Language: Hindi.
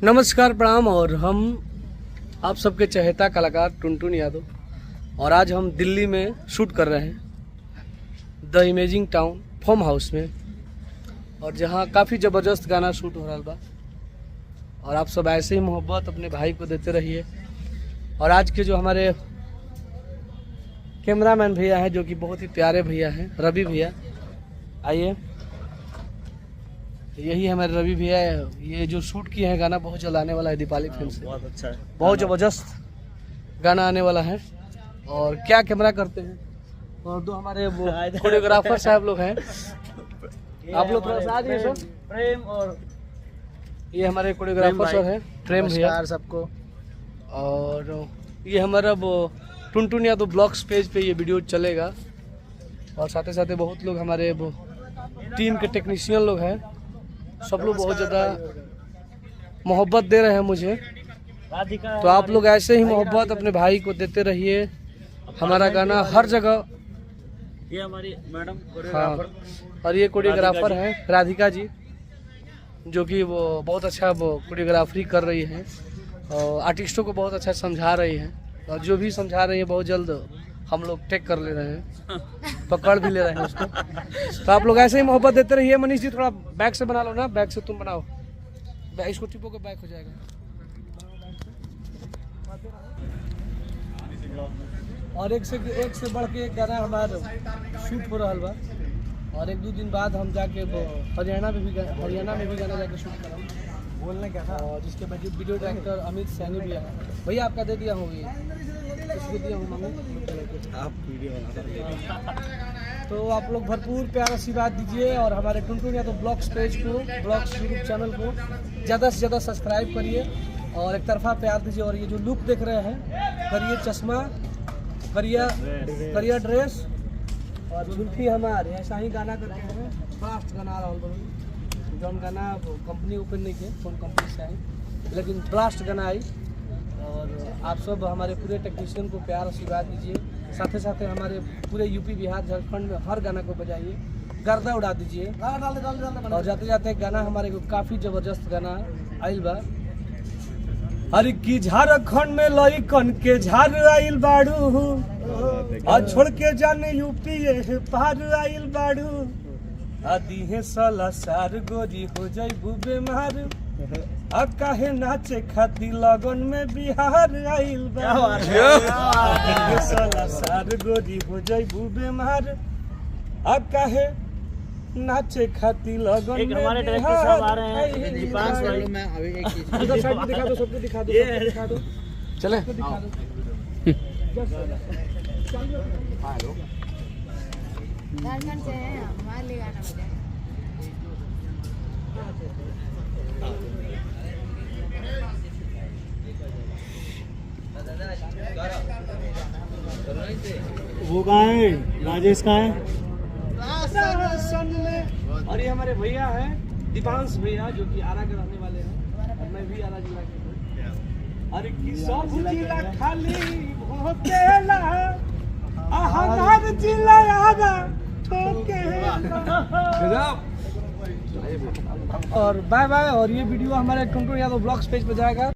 नमस्कार प्रणाम। और हम आप सबके चहेता कलाकार टुनटुन यादव और आज हम दिल्ली में शूट कर रहे हैं the imaging town farm house में, और जहां काफ़ी ज़बरदस्त गाना शूट हो रहा बा। और आप सब ऐसे ही मोहब्बत अपने भाई को देते रहिए। और आज के जो हमारे कैमरामैन भैया हैं, जो कि बहुत ही प्यारे भैया हैं, रवि भैया, आइए। यही हमारे रवि भैया। ये जो शूट किए हैं गाना बहुत जल्द आने वाला है दीपाली फिल्म से। बहुत अच्छा है, बहुत ज़बरदस्त गाना आने वाला है। और क्या कैमरा करते हैं। और दो हमारे वो कोरियोग्राफर साहब लोग हैं, आप लोग थोड़ा सा आ जाइए सर। प्रेम और ये हमारे कोरियोग्राफर सर हैं, प्रेम भैया सबको। और ये हमारा वो टुनटुन यादव ब्लॉग्स पेज पे ये वीडियो चलेगा। और साथ ही साथ बहुत लोग हमारे वो टीम के टेक्नीशियन लोग हैं, सब लोग बहुत ज़्यादा मोहब्बत दे रहे हैं मुझे। तो आप लोग ऐसे ही मोहब्बत अपने भाई को देते रहिए। हमारा गाना हर जगह। ये हमारी मैडम हाँ, और ये कोरियोग्राफर हैं राधिका जी, जो कि वो बहुत अच्छा वो कोरियोग्राफरी कर रही हैं और आर्टिस्टों को बहुत अच्छा समझा रही हैं। और जो भी समझा रही है बहुत जल्द हम लोग टेक कर ले रहे हैं, पकड़ भी ले रहे हैं उसको। तो आप लोग ऐसे ही मोहब्बत देते रहिए। मनीष जी थोड़ा बैक से बना लो ना, बैक से तुम बनाओ, इसको टिपो के बैक हो जाएगा। और एक से बढ़ के एक गाना हमारा शूट हो रहा बा। और एक दो दिन बाद हम जाके वो हरियाणा में भी गाना जाके शूट करें। बोलने क्या था। और जिसके बाद वीडियो डायरेक्टर अमित सैनी भी है। भैया आपका दे दिया हूँ, इसको दिया हूँ मांगो आप वीडियो बना। तो आप लोग भरपूर प्यार आशीर्वाद दीजिए। और हमारे टुनटुन यादव ब्लॉग्स पेज को, ब्लॉग्स यूट्यूब चैनल को ज़्यादा से ज़्यादा सब्सक्राइब करिए और एक तरफा प्यार दीजिए। और ये जो लुक देख रहे हैं, करिए चश्मा, करिए ड्रेस और जुल्फी हमारे ऐसा ही गाना करके हमें फास्ट गाना आ रहा है। जौन गाना कंपनी ओपन नहीं किए, कौन कंपनी से आई, लेकिन ब्लास्ट गाना आई। और आप सब हमारे पूरे टेक्नीशियन को प्यार आशीर्वाद दीजिए। साथ ही साथ हमारे पूरे यूपी बिहार झारखंड में हर गाना को बजाइए, गर्दा उड़ा दीजिए। और जाते जाते गाना हमारे को काफ़ी ज़बरदस्त गाना आइल बा। अरे की झारखंड में लइकन के झार आइल बाड़ू, और छोड़ के जाने यूपी पार आइल बाड़ू। आदि है साला सार गोरी हो जाई बुबे मार, अब काहे नाचे खाती लगन में बिहार आइल बा। आदि है साला सार गोरी हो जाई बुबे मार, अब काहे नाचे खाती लगन में हमारे डायरेक्टर साहब आ रहे हैं, दीपांश भाई। मैं अभी एक चीज इधर साइड दिखा दो, सबको दिखा दो, सबको दिखा दो। चले दिखा दो। हेलो, झारखंड से हैं हम, हमारे गाना बजाएं। वो कहाँ है, राजेश कहाँ है? और ये हमारे भैया हैं दीपांश भैया, जो कि आरा के रहने वाले हैं और मैं भी आरा जिला के हूँ। अरे की सब जिला खाली होतेला, हमार जिला आरा ठोकेला। और बाय बाय। और ये वीडियो हमारे टुनटुन यादव ब्लॉग्स पेज पे जाएगा।